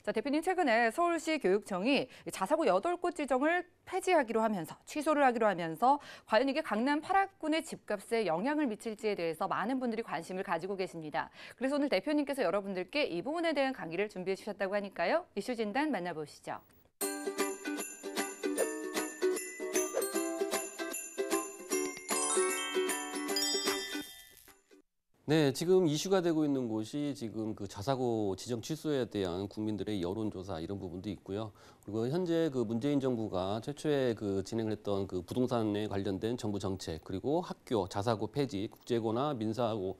자, 대표님 최근에 서울시 교육청이 자사고 8곳 지정을 폐지하기로 하면서 취소를 하기로 하면서 과연 이게 강남 8학군의 집값에 영향을 미칠지에 대해서 많은 분들이 관심을 가지고 계십니다. 그래서 오늘 대표님께서 여러분들께 이 부분에 대한 강의를 준비해 주셨다고 하니까요. 이슈 진단 만나보시죠. 네, 지금 이슈가 되고 있는 곳이 지금 그 자사고 지정 취소에 대한 국민들의 여론조사 이런 부분도 있고요. 그리고 현재 그 문재인 정부가 최초에 그 진행을 했던 그 부동산에 관련된 정부 정책, 그리고 학교 자사고 폐지, 국제고나 민사고,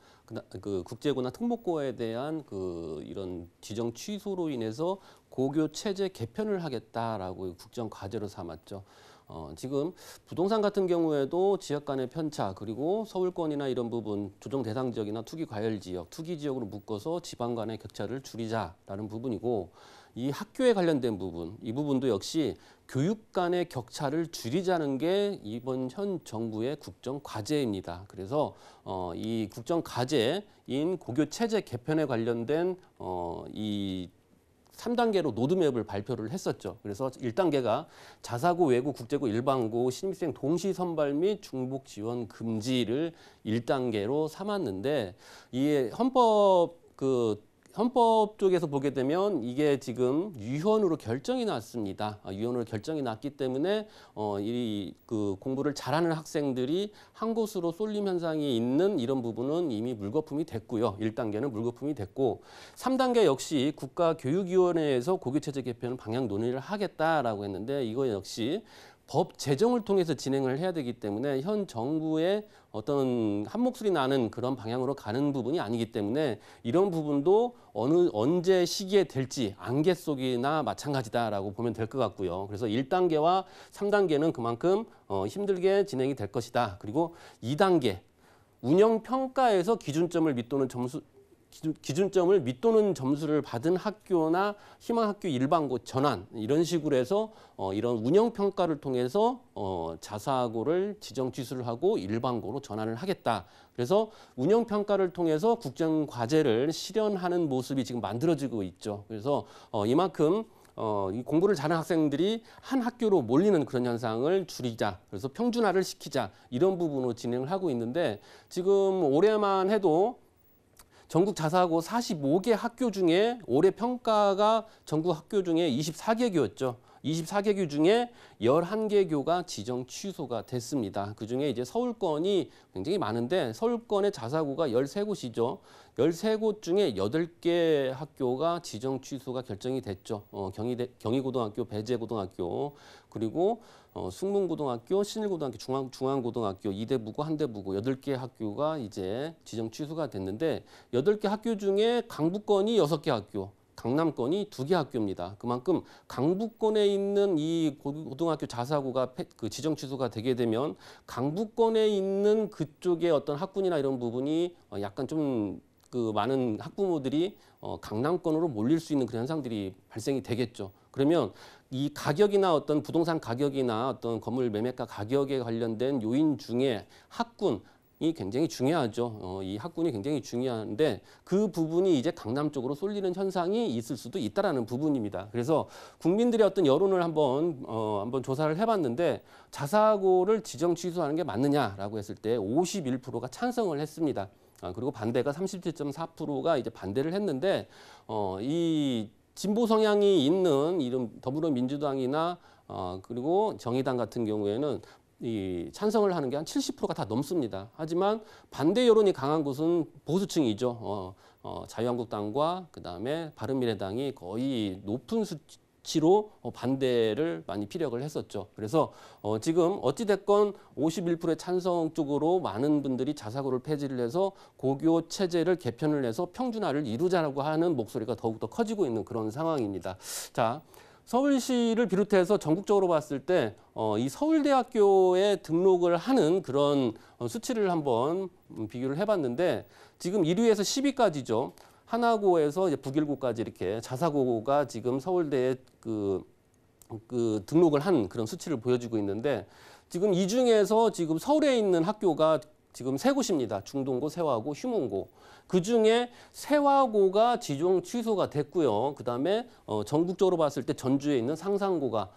그 국제고나 특목고에 대한 그 이런 지정 취소로 인해서 고교 체제 개편을 하겠다라고 국정 과제로 삼았죠. 지금 부동산 같은 경우에도 지역 간의 편차, 그리고 서울권이나 이런 부분 조정 대상 지역이나 투기 과열 지역, 투기 지역으로 묶어서 지방 간의 격차를 줄이자라는 부분이고, 이 학교에 관련된 부분, 이 부분도 역시 교육 간의 격차를 줄이자는 게 이번 현 정부의 국정 과제입니다. 그래서 이 국정 과제인 고교 체제 개편에 관련된 이 3단계로 로드맵을 발표를 했었죠. 그래서 1단계가 자사고, 외고, 국제고, 일반고 신입생 동시 선발 및 중복 지원 금지를 1단계로 삼았는데, 이게 헌법 쪽에서 보게 되면 이게 지금 유현으로 결정이 났습니다. 유현으로 결정이 났기 때문에 이 그 공부를 잘하는 학생들이 한 곳으로 쏠림 현상이 있는 이런 부분은 이미 물거품이 됐고요. 1단계는 물거품이 됐고, 3단계 역시 국가교육위원회에서 고교체제 개편 방향 논의를 하겠다라고 했는데, 이거 역시 법 제정을 통해서 진행을 해야 되기 때문에 현 정부의 어떤 한 목소리 나는 그런 방향으로 가는 부분이 아니기 때문에 이런 부분도 언제 시기에 될지 안개 속이나 마찬가지다라고 보면 될 것 같고요. 그래서 1단계와 3단계는 그만큼 힘들게 진행이 될 것이다. 그리고 2단계 운영평가에서 기준점을 밑도는 점수를 받은 학교나 희망학교 일반고 전환, 이런 식으로 해서 이런 운영평가를 통해서 자사고를 지정 취소를 하고 일반고로 전환을 하겠다. 그래서 운영평가를 통해서 국정과제를 실현하는 모습이 지금 만들어지고 있죠. 그래서 이만큼 이 공부를 잘하는 학생들이 한 학교로 몰리는 그런 현상을 줄이자, 그래서 평준화를 시키자, 이런 부분으로 진행을 하고 있는데, 지금 올해만 해도 전국 자사고 45개 학교 중에 올해 평가가 전국 학교 중에 24개 교였죠. 24개 중에 11개 교가 지정 취소가 됐습니다. 그중에 이제 서울권이 굉장히 많은데, 서울권의 자사고가 13곳이죠. 13곳 중에 8개 학교가 지정 취소가 결정이 됐죠. 경희고등학교, 배재고등학교, 그리고 숙문고등학교, 신일고등학교, 중앙고등학교, 이대부고, 한대부고 8개 학교가 이제 지정 취소가 됐는데, 8개 학교 중에 강북권이 6개 학교, 강남권이 2개 학교입니다. 그만큼 강북권에 있는 이 고등학교 자사고가 그 지정 취소가 되게 되면 강북권에 있는 그쪽의 어떤 학군이나 이런 부분이 약간 좀 그 많은 학부모들이 강남권으로 몰릴 수 있는 그런 현상들이 발생이 되겠죠. 그러면 이 가격이나 어떤 부동산 가격이나 어떤 건물 매매가 가격에 관련된 요인 중에 학군이 굉장히 중요하죠. 이 학군이 굉장히 중요한데, 그 부분이 이제 강남 쪽으로 쏠리는 현상이 있을 수도 있다라는 부분입니다. 그래서 국민들의 어떤 여론을 한번 조사를 해봤는데, 자사고를 지정 취소하는 게 맞느냐라고 했을 때 51%가 찬성을 했습니다. 그리고 반대가 37.4%가 이제 반대를 했는데, 이 진보 성향이 있는 이런 더불어민주당이나 그리고 정의당 같은 경우에는 이 찬성을 하는 게 한 70%가 다 넘습니다. 하지만 반대 여론이 강한 곳은 보수층이죠. 자유한국당과 그다음에 바른미래당이 거의 높은 수치로 반대를 많이 피력을 했었죠. 그래서 지금 어찌됐건 51%의 찬성 쪽으로 많은 분들이 자사고를 폐지를 해서 고교 체제를 개편을 해서 평준화를 이루자라고 하는 목소리가 더욱더 커지고 있는 그런 상황입니다. 자, 서울시를 비롯해서 전국적으로 봤을 때 이 서울대학교에 등록을 하는 그런 수치를 한번 비교를 해봤는데, 지금 1위에서 10위까지죠. 하나고에서 이제 북일고까지 이렇게 자사고가 지금 서울대에 그 등록을 한 그런 수치를 보여주고 있는데, 지금 이 중에서 지금 서울에 있는 학교가 지금 세 곳입니다. 중동고, 세화고, 휴문고. 그중에 세화고가 지정 취소가 됐고요. 그다음에 전국적으로 봤을 때 전주에 있는 상산고가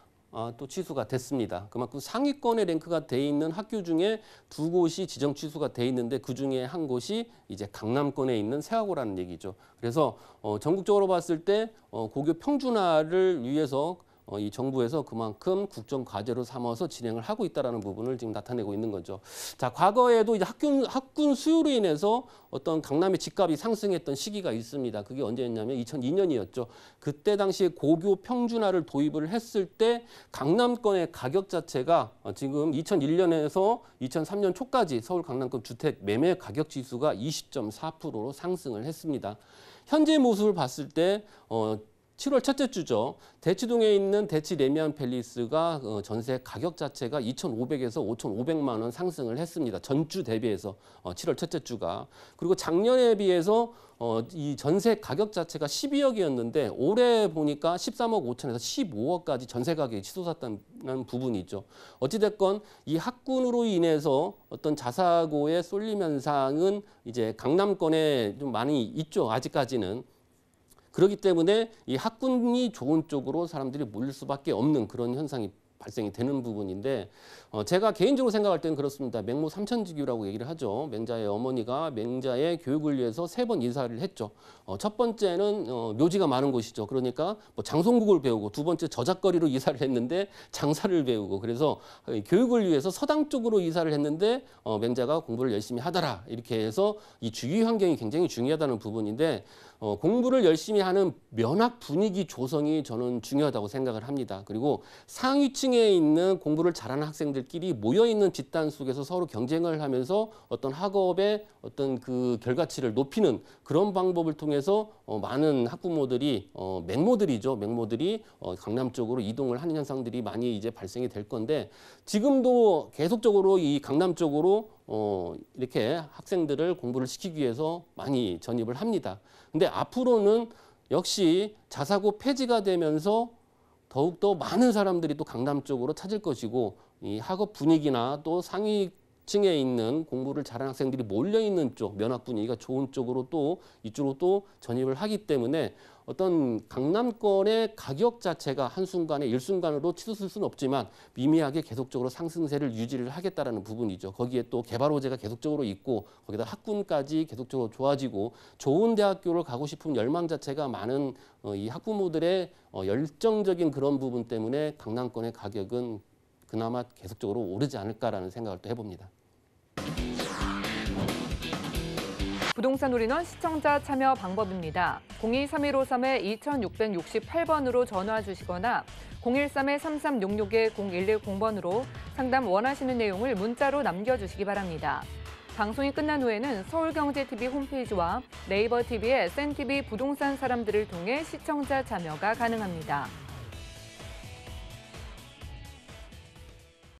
또 취소가 됐습니다. 그만큼 상위권에 랭크가 돼 있는 학교 중에 두 곳이 지정 취소가 돼 있는데 그중에 한 곳이 이제 강남권에 있는 세화고라는 얘기죠. 그래서 전국적으로 봤을 때 고교 평준화를 위해서 이 정부에서 그만큼 국정 과제로 삼아서 진행을 하고 있다라는 부분을 지금 나타내고 있는 거죠. 자, 과거에도 이제 학군 수요로 인해서 어떤 강남의 집값이 상승했던 시기가 있습니다. 그게 언제였냐면 2002년이었죠. 그때 당시에 고교 평준화를 도입을 했을 때 강남권의 가격 자체가 지금 2001년에서 2003년 초까지 서울 강남권 주택 매매 가격 지수가 20.4%로 상승을 했습니다. 현재 모습을 봤을 때 7월 첫째 주죠. 대치동에 있는 대치 레미안 팰리스가 전세 가격 자체가 2,500에서 5,500만 원 상승을 했습니다. 전주 대비해서 7월 첫째 주가. 그리고 작년에 비해서 이 전세 가격 자체가 12억이었는데 올해 보니까 13억 5천에서 15억까지 전세 가격이 치솟았다는 부분이 있죠. 어찌됐건 이 학군으로 인해서 어떤 자사고의 쏠림 현상은 이제 강남권에 좀 많이 있죠. 아직까지는. 그렇기 때문에 이 학군이 좋은 쪽으로 사람들이 몰릴 수밖에 없는 그런 현상이 발생이 되는 부분인데 제가 개인적으로 생각할 때는 그렇습니다. 맹모 삼천지교라고 얘기를 하죠. 맹자의 어머니가 맹자의 교육을 위해서 3번 이사를 했죠. 첫 번째는 묘지가 많은 곳이죠. 그러니까 뭐 장송국을 배우고 두 번째 저작거리로 이사를 했는데 장사를 배우고 그래서 교육을 위해서 서당 쪽으로 이사를 했는데 맹자가 공부를 열심히 하더라. 이렇게 해서 이 주위 환경이 굉장히 중요하다는 부분인데 공부를 열심히 하는 면학 분위기 조성이 저는 중요하다고 생각을 합니다. 그리고 상위층에 있는 공부를 잘하는 학생들끼리 모여있는 집단 속에서 서로 경쟁을 하면서 어떤 학업의 어떤 그 결과치를 높이는 그런 방법을 통해서 많은 학부모들이 맹모들이죠. 맹모들이 강남 쪽으로 이동을 하는 현상들이 많이 이제 발생이 될 건데 지금도 계속적으로 이 강남 쪽으로 이렇게 학생들을 공부를 시키기 위해서 많이 전입을 합니다. 근데 앞으로는 역시 자사고 폐지가 되면서 더욱더 많은 사람들이 또 강남 쪽으로 찾을 것이고 이 학업 분위기나 또 상위층에 있는 공부를 잘하는 학생들이 몰려있는 쪽, 면학 분위기가 좋은 쪽으로 또 이쪽으로 또 전입을 하기 때문에 어떤 강남권의 가격 자체가 한순간에 일순간으로 치솟을 수는 없지만 미미하게 계속적으로 상승세를 유지를 하겠다라는 부분이죠. 거기에 또 개발 호재가 계속적으로 있고 거기다 학군까지 계속적으로 좋아지고 좋은 대학교를 가고 싶은 열망 자체가 많은 이 학부모들의 열정적인 그런 부분 때문에 강남권의 가격은 그나마 계속적으로 오르지 않을까라는 생각을 또 해봅니다. 부동산 올인원 시청자 참여 방법입니다. 02-3153-2668번으로 전화 주시거나 013-3366-0110번으로 상담 원하시는 내용을 문자로 남겨주시기 바랍니다. 방송이 끝난 후에는 서울경제TV 홈페이지와 네이버 TV의 센TV 부동산 사람들을 통해 시청자 참여가 가능합니다.